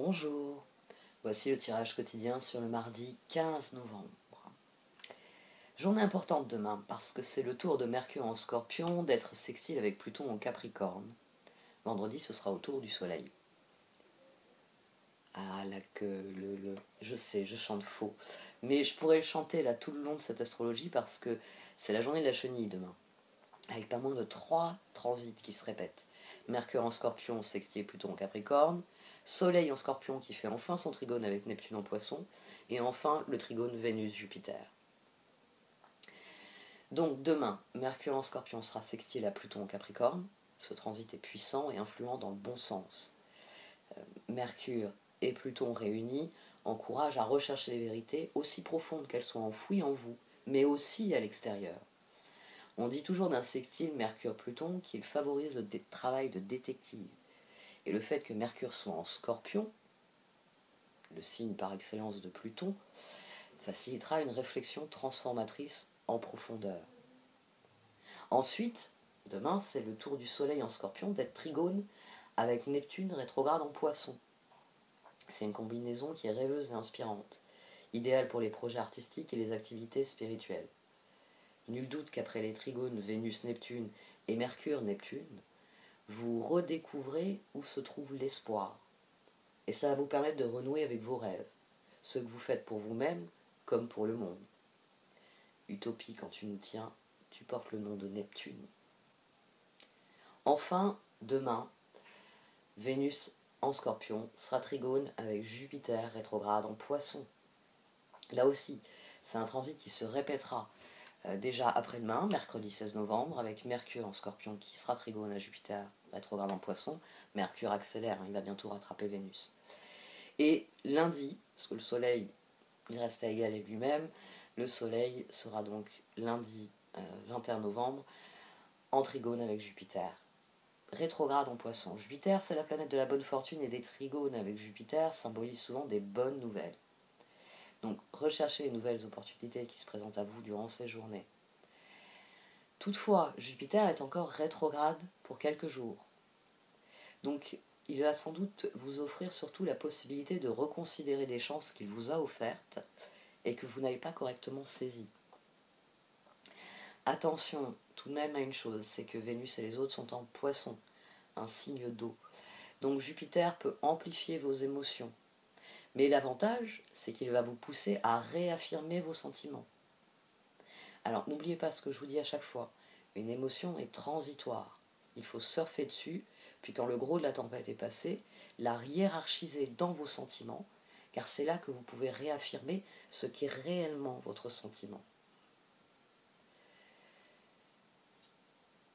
Bonjour, voici le tirage quotidien sur le mardi 15 novembre. Journée importante demain parce que c'est le tour de Mercure en Scorpion d'être sextile avec Pluton en Capricorne. Vendredi, ce sera au tour du Soleil. Ah, la queue, je sais, je chante faux. Mais je pourrais chanter là tout le long de cette astrologie parce que c'est la journée de la chenille demain. Avec pas moins de 3 transits qui se répètent. Mercure en Scorpion, sextile Pluton en Capricorne. Soleil en Scorpion qui fait enfin son trigone avec Neptune en Poisson. Et enfin, le trigone Vénus-Jupiter. Donc demain, Mercure en Scorpion sera sextile à Pluton en Capricorne. Ce transit est puissant et influent dans le bon sens. Mercure et Pluton réunis encouragent à rechercher les vérités aussi profondes qu'elles soient enfouies en vous, mais aussi à l'extérieur. On dit toujours d'un sextile Mercure-Pluton qu'il favorise le travail de détective. Et le fait que Mercure soit en Scorpion, le signe par excellence de Pluton, facilitera une réflexion transformatrice en profondeur. Ensuite, demain, c'est le tour du Soleil en Scorpion d'être trigone avec Neptune rétrograde en Poisson. C'est une combinaison qui est rêveuse et inspirante, idéale pour les projets artistiques et les activités spirituelles. Nul doute qu'après les trigones Vénus-Neptune et Mercure-Neptune, vous redécouvrez où se trouve l'espoir. Et ça va vous permettre de renouer avec vos rêves, ce que vous faites pour vous-même comme pour le monde. Utopie, quand tu nous tiens, tu portes le nom de Neptune. Enfin, demain, Vénus en Scorpion sera trigone avec Jupiter rétrograde en Poisson. Là aussi, c'est un transit qui se répétera déjà après-demain, mercredi 16 novembre, avec Mercure en Scorpion qui sera trigone à Jupiter rétrograde en Poisson. Mercure accélère, il va bientôt rattraper Vénus. Et lundi, parce que le Soleil, il reste à égaler lui-même, le Soleil sera donc lundi 21 novembre en trigone avec Jupiter. Rétrograde en Poisson. Jupiter, c'est la planète de la bonne fortune et des trigones avec Jupiter symbolisent souvent des bonnes nouvelles. Donc, recherchez les nouvelles opportunités qui se présentent à vous durant ces journées. Toutefois, Jupiter est encore rétrograde pour quelques jours. Donc, il va sans doute vous offrir surtout la possibilité de reconsidérer des chances qu'il vous a offertes et que vous n'avez pas correctement saisies. Attention tout de même à une chose, c'est que Vénus et les autres sont en Poisson, un signe d'eau. Donc Jupiter peut amplifier vos émotions. Mais l'avantage, c'est qu'il va vous pousser à réaffirmer vos sentiments. Alors n'oubliez pas ce que je vous dis à chaque fois, une émotion est transitoire. Il faut surfer dessus, puis quand le gros de la tempête est passé, la hiérarchiser dans vos sentiments, car c'est là que vous pouvez réaffirmer ce qui est réellement votre sentiment.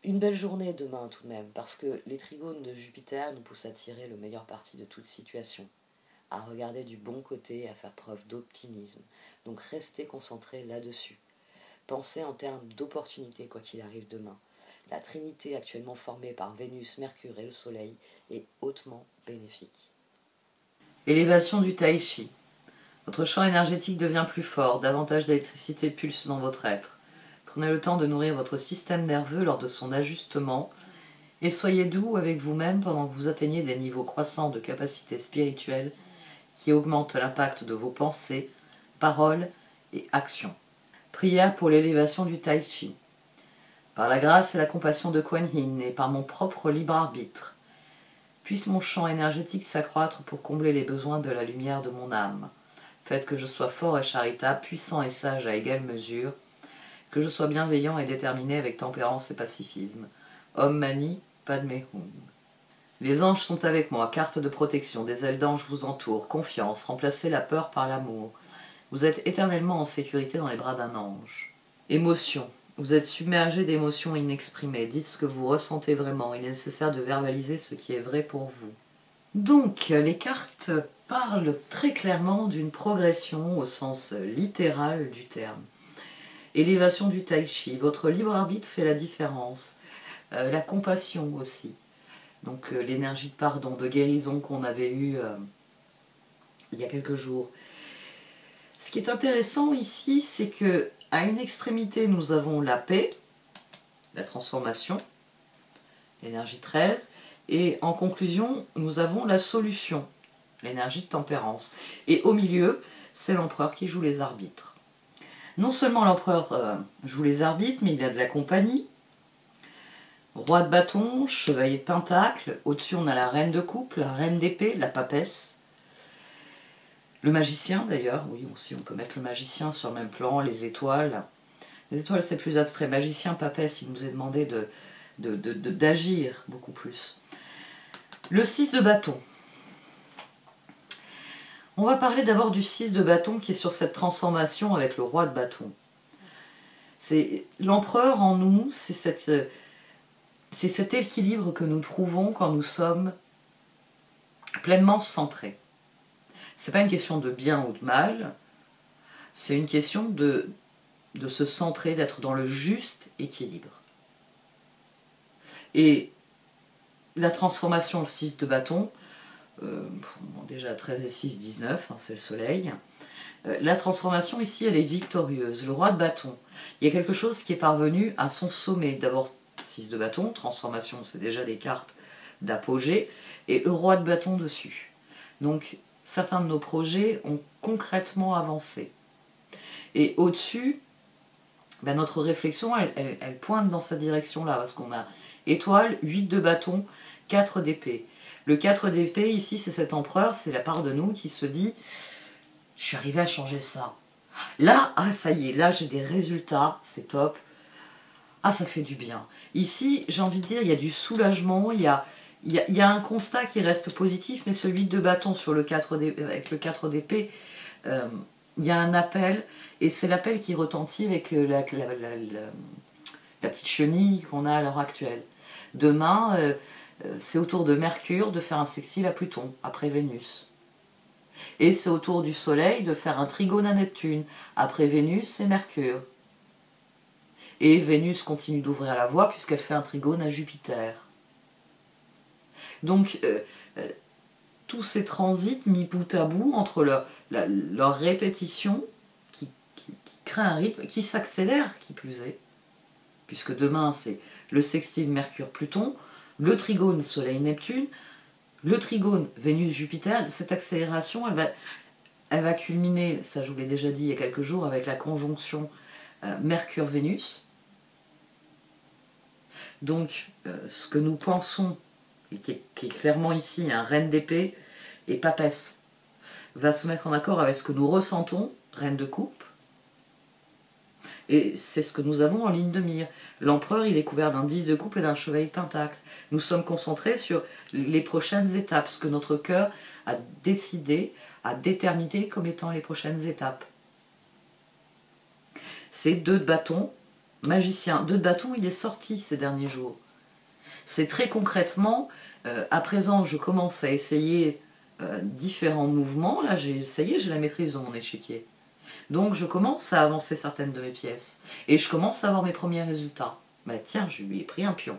Une belle journée demain tout de même, parce que les trigones de Jupiter nous poussent à tirer le meilleur parti de toute situation, à regarder du bon côté, à faire preuve d'optimisme. Donc restez concentrés là-dessus. Pensez en termes d'opportunités quoi qu'il arrive demain. La trinité actuellement formée par Vénus, Mercure et le Soleil est hautement bénéfique. Élévation du Tai Chi. Votre champ énergétique devient plus fort, davantage d'électricité pulse dans votre être. Prenez le temps de nourrir votre système nerveux lors de son ajustement et soyez doux avec vous-même pendant que vous atteignez des niveaux croissants de capacité spirituelle qui augmentent l'impact de vos pensées, paroles et actions. Prière pour l'élévation du Tai Chi. Par la grâce et la compassion de Kuan Yin et par mon propre libre arbitre, puisse mon champ énergétique s'accroître pour combler les besoins de la lumière de mon âme. Faites que je sois fort et charitable, puissant et sage à égale mesure, que je sois bienveillant et déterminé avec tempérance et pacifisme. Om Mani Padme Hum. Les anges sont avec moi, carte de protection, des ailes d'ange vous entourent, confiance, remplacez la peur par l'amour. Vous êtes éternellement en sécurité dans les bras d'un ange. Émotion. Vous êtes submergé d'émotions inexprimées. Dites ce que vous ressentez vraiment. Il est nécessaire de verbaliser ce qui est vrai pour vous. Donc, les cartes parlent très clairement d'une progression au sens littéral du terme. Élévation du Tai Chi. Votre libre arbitre fait la différence. La compassion aussi. Donc, l'énergie de pardon, de guérison qu'on avait eue il y a quelques jours. Ce qui est intéressant ici, c'est que à une extrémité, nous avons la paix, la transformation, l'énergie 13, et en conclusion, nous avons la solution, l'énergie de tempérance. Et au milieu, c'est l'empereur qui joue les arbitres. Non seulement l'empereur joue les arbitres, mais il a de la compagnie. Roi de bâton, chevalier de pentacle, au-dessus on a la reine de coupe, la reine d'épée, la papesse. Le magicien d'ailleurs, oui aussi on peut mettre le magicien sur le même plan, les étoiles. Les étoiles c'est plus abstrait, magicien, papesse, il nous est demandé d'agir beaucoup plus. Le 6 de bâton. On va parler d'abord du 6 de bâton qui est sur cette transformation avec le roi de bâton. C'est l'empereur en nous, c'est cet équilibre que nous trouvons quand nous sommes pleinement centrés. C'est pas une question de bien ou de mal, c'est une question de se centrer, d'être dans le juste équilibre. Et la transformation, le 6 de bâton, déjà 13 et 6, 19, hein, c'est le soleil. La transformation ici, elle est victorieuse. Le roi de bâton, il y a quelque chose qui est parvenu à son sommet. D'abord, 6 de bâton, transformation, c'est déjà des cartes d'apogée, et le roi de bâton dessus. Donc, certains de nos projets ont concrètement avancé. Et au-dessus, ben, notre réflexion, elle pointe dans cette direction-là, parce qu'on a étoile, 8 de bâton, 4 d'épée. Le 4 d'épée, ici, c'est cet empereur, c'est la part de nous qui se dit « Je suis arrivé à changer ça. Là, ah ça y est, là j'ai des résultats, c'est top. Ah, ça fait du bien. » Ici, j'ai envie de dire, il y a du soulagement, il y a un constat qui reste positif, mais ce 8 de bâton sur le 4 avec le 4 d'épée, il y a un appel, et c'est l'appel qui retentit avec la petite chenille qu'on a à l'heure actuelle. Demain, c'est au tour de Mercure de faire un sextile à Pluton, après Vénus. Et c'est au tour du Soleil de faire un trigone à Neptune, après Vénus et Mercure. Et Vénus continue d'ouvrir la voie puisqu'elle fait un trigone à Jupiter. Donc, tous ces transits mis bout à bout entre leur répétition qui crée un rythme qui s'accélère, qui plus est, puisque demain c'est le sextile Mercure-Pluton, le trigone Soleil-Neptune, le trigone Vénus-Jupiter. Cette accélération, elle va culminer, ça je vous l'ai déjà dit il y a quelques jours, avec la conjonction Mercure-Vénus. Donc, ce que nous pensons, et qui est clairement ici un reine d'épée et papesse, va se mettre en accord avec ce que nous ressentons, reine de coupe. Et c'est ce que nous avons en ligne de mire. L'empereur, il est couvert d'un 10 de coupe et d'un chevalier de pentacle. Nous sommes concentrés sur les prochaines étapes, ce que notre cœur a décidé, a déterminé comme étant les prochaines étapes. C'est 2 de bâton, magicien. 2 de bâton, il est sorti ces derniers jours. C'est très concrètement, à présent, je commence à essayer différents mouvements. Là, j'ai essayé, j'ai la maîtrise de mon échiquier. Donc je commence à avancer certaines de mes pièces. Et je commence à avoir mes premiers résultats. Bah tiens, je lui ai pris un pion.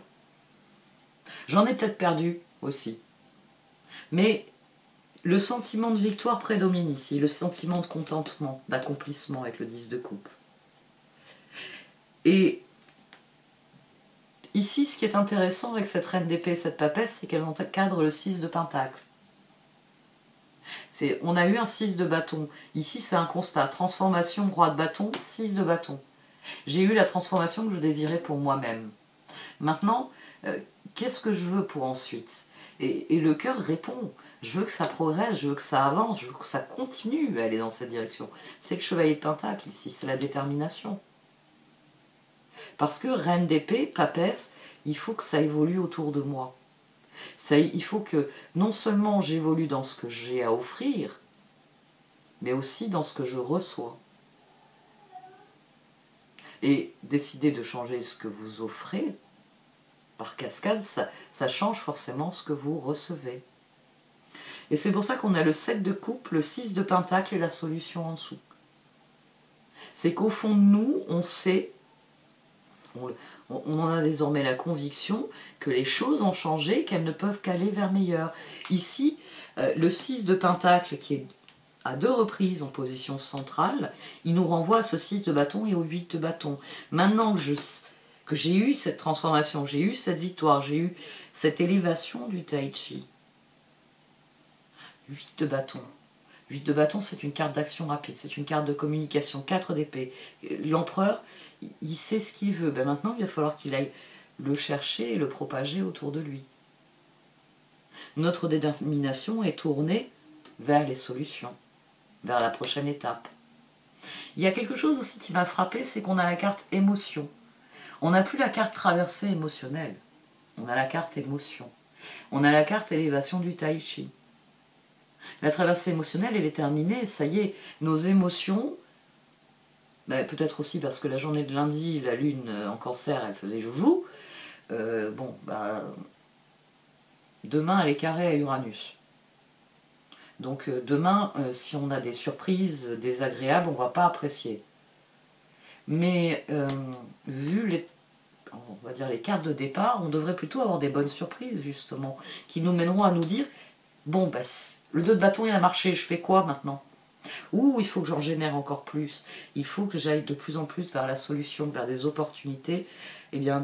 J'en ai peut-être perdu aussi. Mais le sentiment de victoire prédomine ici, le sentiment de contentement, d'accomplissement avec le 10 de coupe. Et ici, ce qui est intéressant avec cette reine d'épée et cette papesse, c'est qu'elles encadrent le 6 de pentacle. On a eu un 6 de bâton. Ici, c'est un constat. Transformation, roi de bâton, 6 de bâton. J'ai eu la transformation que je désirais pour moi-même. Maintenant, qu'est-ce que je veux pour ensuite ? Et le cœur répond. Je veux que ça progresse, je veux que ça avance, je veux que ça continue à aller dans cette direction. C'est le chevalier de pentacle ici, c'est la détermination. Parce que reine d'épée, papesse, il faut que ça évolue autour de moi. Il faut que non seulement j'évolue dans ce que j'ai à offrir, mais aussi dans ce que je reçois. Et décider de changer ce que vous offrez, par cascade, ça change forcément ce que vous recevez. Et c'est pour ça qu'on a le 7 de coupe, le 6 de pentacle et la solution en dessous. C'est qu'au fond de nous, on sait, on en a désormais la conviction que les choses ont changé, qu'elles ne peuvent qu'aller vers meilleur. Ici, le 6 de pentacle qui est à 2 reprises en position centrale, il nous renvoie à ce 6 de bâton et au 8 de bâton. Maintenant que j'ai eu cette transformation, j'ai eu cette victoire, j'ai eu cette élévation du tai chi, 8 de bâton. 8 de bâton, c'est une carte d'action rapide, c'est une carte de communication, 4 d'épée. L'empereur, il sait ce qu'il veut. Ben maintenant, il va falloir qu'il aille le chercher et le propager autour de lui. Notre détermination est tournée vers les solutions, vers la prochaine étape. Il y a quelque chose aussi qui m'a frappé, c'est qu'on a la carte émotion. On n'a plus la carte traversée émotionnelle, on a la carte émotion. On a la carte élévation du tai chi. La traversée émotionnelle, elle est terminée, ça y est, nos émotions, ben, peut-être aussi parce que la journée de lundi, la lune en cancer, elle faisait joujou, demain elle est carrée à Uranus. Donc demain, si on a des surprises désagréables, on ne va pas apprécier. Mais vu on va dire les cartes de départ, on devrait plutôt avoir des bonnes surprises, justement, qui nous mèneront à nous dire, bon, bah, le 2 de bâton, il a marché, je fais quoi maintenant? Ou il faut que j'en génère encore plus, il faut que j'aille de plus en plus vers la solution, vers des opportunités, et bien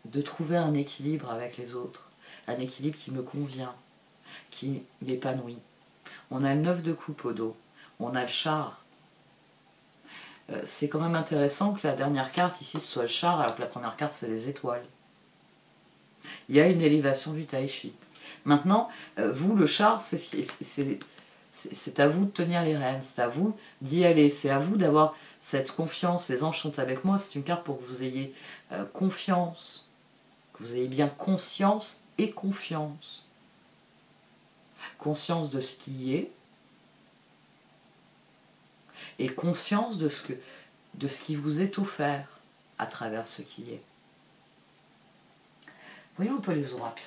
de trouver un équilibre avec les autres, un équilibre qui me convient, qui m'épanouit. On a le 9 de coupe au dos, on a le char. C'est quand même intéressant que la dernière carte ici soit le char, alors que la première carte c'est les étoiles. Il y a une élévation du tai chi. Maintenant, vous, le char, c'est à vous de tenir les rênes, c'est à vous d'y aller, c'est à vous d'avoir cette confiance. Les anges sont avec moi, c'est une carte pour que vous ayez confiance, que vous ayez bien conscience et confiance. Conscience de ce qui est, et conscience de ce qui vous est offert à travers ce qui est. Voyons un peu les oracles.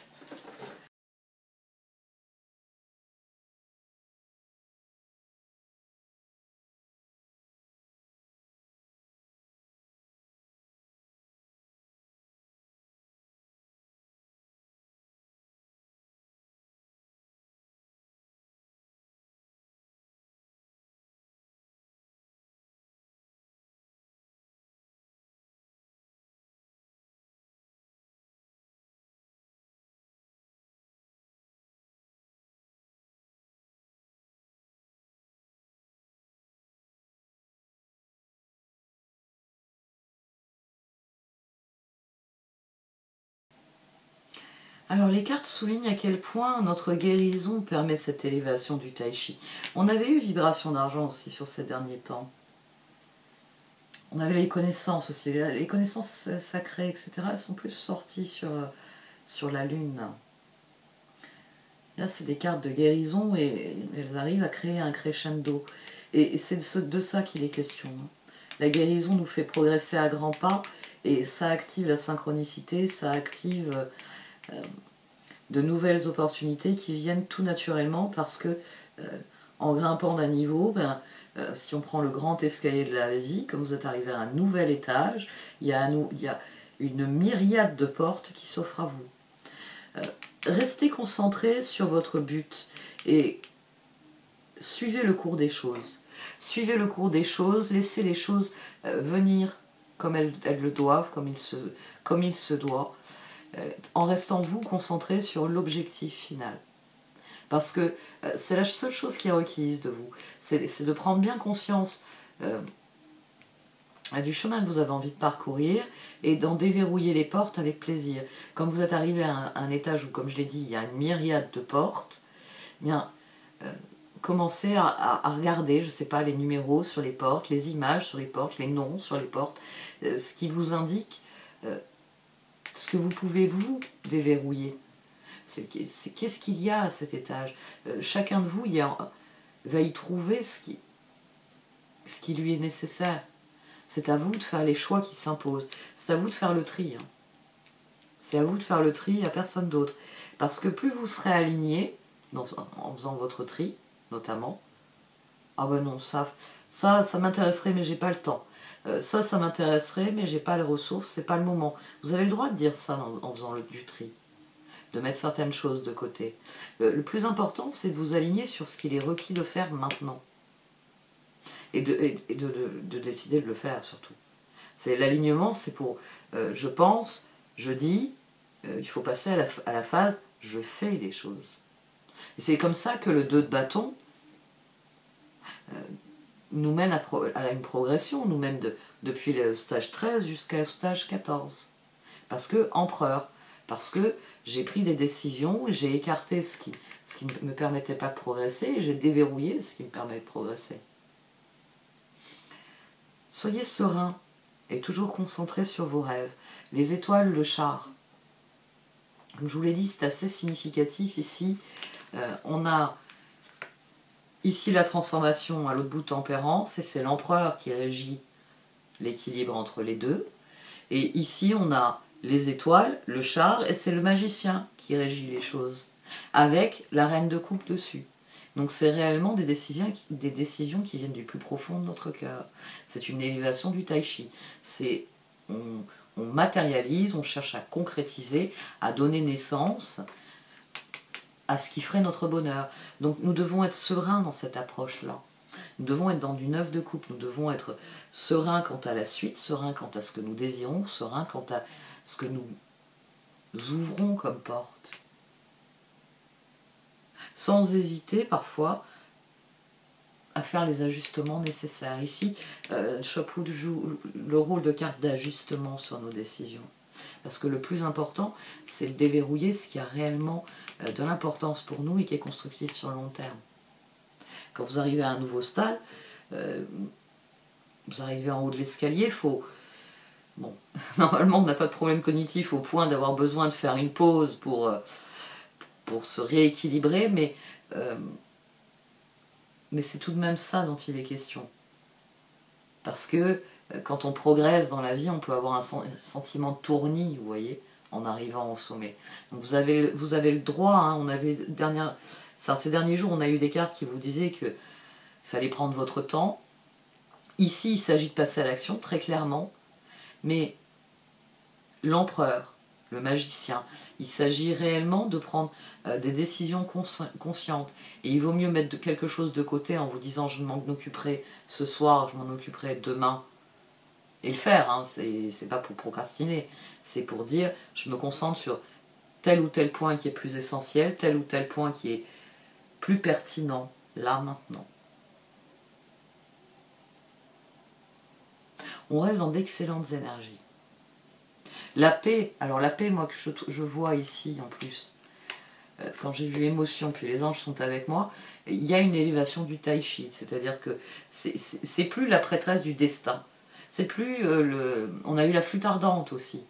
Alors les cartes soulignent à quel point notre guérison permet cette élévation du tai chi. On avait eu vibration d'argent aussi sur ces derniers temps. On avait les connaissances aussi, les connaissances sacrées, etc. Elles sont plus sorties sur la lune. Là c'est des cartes de guérison et elles arrivent à créer un crescendo. Et c'est de ça qu'il est question. La guérison nous fait progresser à grands pas et ça active la synchronicité, ça active de nouvelles opportunités qui viennent tout naturellement parce que en grimpant d'un niveau, si on prend le grand escalier de la vie, comme vous êtes arrivé à un nouvel étage, il y a une myriade de portes qui s'offrent à vous. Restez concentré sur votre but et suivez le cours des choses. Suivez le cours des choses, laissez les choses venir comme elles le doivent, comme il se doit, en restant vous concentré sur l'objectif final. Parce que c'est la seule chose qui est requise de vous, c'est de prendre bien conscience du chemin que vous avez envie de parcourir et d'en déverrouiller les portes avec plaisir. Comme vous êtes arrivé à un étage où, comme je l'ai dit, il y a une myriade de portes, eh bien, commencez à regarder, je ne sais pas, les numéros sur les portes, les images sur les portes, les noms sur les portes, ce qui vous indique ce que vous pouvez vous déverrouiller. C'est qu'est-ce qu'il y a à cet étage. Chacun de vous va y trouver ce qui lui est nécessaire. C'est à vous de faire les choix qui s'imposent. C'est à vous de faire le tri. Hein. C'est à vous de faire le tri, à personne d'autre. Parce que plus vous serez aligné, en faisant votre tri, notamment, ah ben non, ça m'intéresserait mais j'ai pas le temps. Ça m'intéresserait mais j'ai pas les ressources, c'est pas le moment. Vous avez le droit de dire ça en faisant du tri. De mettre certaines choses de côté. Le plus important, c'est de vous aligner sur ce qu'il est requis de faire maintenant. Et de décider de le faire, surtout. L'alignement, c'est pour je pense, je dis, il faut passer à la phase je fais les choses. Et c'est comme ça que le 2 de bâton nous mène à une progression, nous mène depuis le stage 13 jusqu'au stage 14. Parce que empereur, parce que j'ai pris des décisions, j'ai écarté ce qui ne me permettait pas de progresser, et j'ai déverrouillé ce qui me permet de progresser. Soyez serein et toujours concentré sur vos rêves. Les étoiles, le char. Comme je vous l'ai dit, c'est assez significatif ici. On a ici la transformation à l'autre bout tempérance, et c'est l'empereur qui régit l'équilibre entre les deux. Et ici, on a les étoiles, le char, et c'est le magicien qui régit les choses, avec la reine de coupe dessus. Donc c'est réellement des décisions qui viennent du plus profond de notre cœur. C'est une élévation du tai chi. On matérialise, on cherche à concrétiser, à donner naissance à ce qui ferait notre bonheur. Donc nous devons être sereins dans cette approche-là. Nous devons être dans du 9 de coupe, nous devons être sereins quant à la suite, sereins quant à ce que nous désirons, sereins quant à ce que nous ouvrons comme porte. Sans hésiter parfois à faire les ajustements nécessaires. Ici, Chopwood joue le rôle de carte d'ajustement sur nos décisions. Parce que le plus important, c'est de déverrouiller ce qui a réellement de l'importance pour nous et qui est constructif sur le long terme. Quand vous arrivez à un nouveau stade, vous arrivez en haut de l'escalier, bon, normalement on n'a pas de problème cognitif au point d'avoir besoin de faire une pause pour se rééquilibrer, mais c'est tout de même ça dont il est question. Parce que quand on progresse dans la vie, on peut avoir un sentiment de tournis, vous voyez, en arrivant au sommet. Donc vous avez le droit, hein, ces derniers jours, on a eu des cartes qui vous disaient qu'il fallait prendre votre temps. Ici, il s'agit de passer à l'action, très clairement, mais l'empereur, le magicien, il s'agit réellement de prendre des décisions conscientes. Et il vaut mieux mettre quelque chose de côté en vous disant « je m'en occuperai ce soir, je m'en occuperai demain ». Et le faire, hein, c'est pas pour procrastiner, c'est pour dire « je me concentre sur tel ou tel point qui est plus essentiel, tel ou tel point qui est plus pertinent, là, maintenant ». On reste dans d'excellentes énergies. La paix, alors la paix, moi, que je vois ici en plus, quand j'ai vu émotion, puis les anges sont avec moi, il y a une élévation du tai chi, c'est-à-dire que c'est plus la prêtresse du destin, c'est plus on a eu la flûte ardente aussi.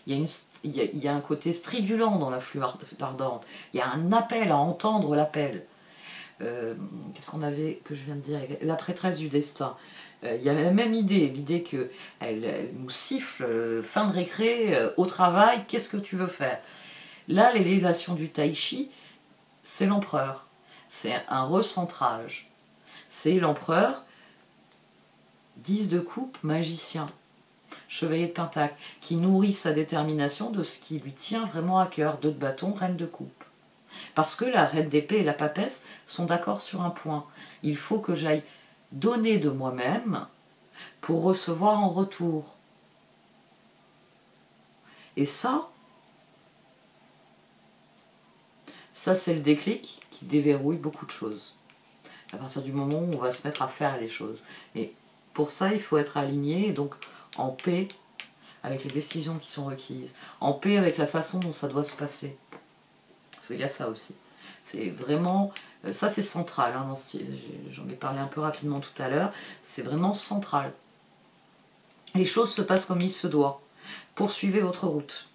Il y a un côté stridulant dans la flûte ardente, il y a un appel à entendre l'appel. Qu'est-ce qu'on avait, que je viens de dire, la prêtresse du destin. Il y a la même idée, l'idée qu'elle nous siffle, fin de récré, au travail, qu'est-ce que tu veux faire? Là, l'élévation du tai chi, c'est l'empereur. C'est un recentrage. C'est l'empereur, 10 de coupe, magicien, chevalier de pentacle, qui nourrit sa détermination de ce qui lui tient vraiment à cœur, 2 de bâton, reine de coupe. Parce que la reine d'épée et la papesse sont d'accord sur un point. Il faut que j'aille donner de moi-même pour recevoir en retour. Et ça c'est le déclic qui déverrouille beaucoup de choses. À partir du moment où on va se mettre à faire les choses. Et pour ça, il faut être aligné, donc en paix avec les décisions qui sont requises, en paix avec la façon dont ça doit se passer. Parce qu'il y a ça aussi. C'est vraiment, ça c'est central, hein, j'en ai parlé un peu rapidement tout à l'heure, c'est vraiment central. Les choses se passent comme il se doit. Poursuivez votre route.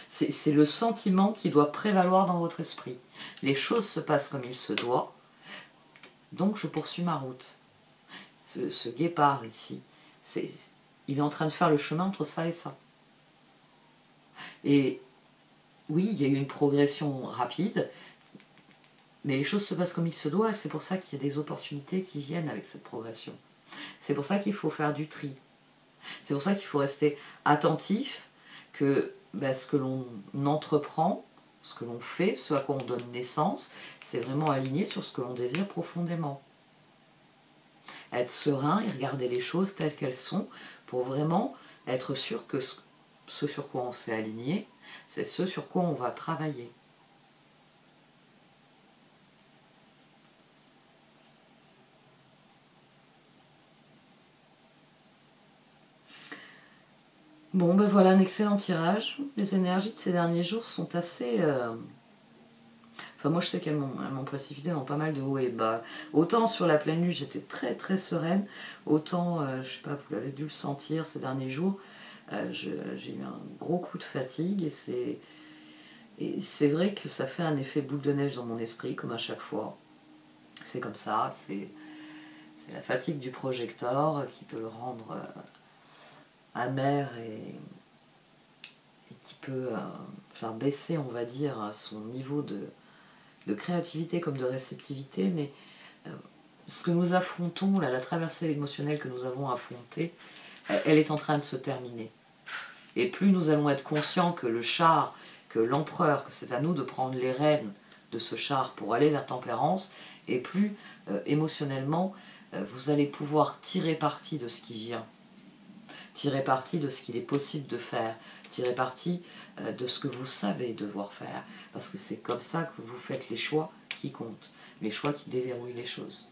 C'est le sentiment qui doit prévaloir dans votre esprit. Les choses se passent comme il se doit, donc je poursuis ma route. Ce guépard ici, il est en train de faire le chemin entre ça et ça. Et oui, il y a eu une progression rapide, mais les choses se passent comme il se doit, et c'est pour ça qu'il y a des opportunités qui viennent avec cette progression. C'est pour ça qu'il faut faire du tri. C'est pour ça qu'il faut rester attentif que ce que l'on entreprend, ce que l'on fait, ce à quoi on donne naissance, c'est vraiment aligné sur ce que l'on désire profondément. Être serein et regarder les choses telles qu'elles sont pour vraiment être sûr que ce sur quoi on s'est aligné, c'est ce sur quoi on va travailler. Bon, ben voilà un excellent tirage. Les énergies de ces derniers jours sont assez... Enfin, moi, je sais qu'elles m'ont précipité dans pas mal de hauts et de bas. Autant sur la pleine lune, j'étais très très sereine. Autant, je sais pas, vous l'avez dû le sentir ces derniers jours, j'ai eu un gros coup de fatigue. Et c'est vrai que ça fait un effet boule de neige dans mon esprit, comme à chaque fois. C'est comme ça, c'est la fatigue du projecteur qui peut le rendre amer et qui peut faire baisser, on va dire, son niveau de créativité comme de réceptivité. Mais ce que nous affrontons, là, la traversée émotionnelle que nous avons affrontée, elle est en train de se terminer. Et plus nous allons être conscients que le char, que l'empereur, que c'est à nous de prendre les rênes de ce char pour aller vers Tempérance, et plus émotionnellement, vous allez pouvoir tirer parti de ce qui vient, tirer parti de ce qu'il est possible de faire, tirer parti de ce que vous savez devoir faire, parce que c'est comme ça que vous faites les choix qui comptent, les choix qui déverrouillent les choses.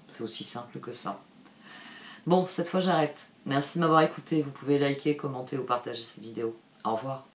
C'est aussi simple que ça. Bon, cette fois j'arrête. Merci de m'avoir écouté. Vous pouvez liker, commenter ou partager cette vidéo. Au revoir.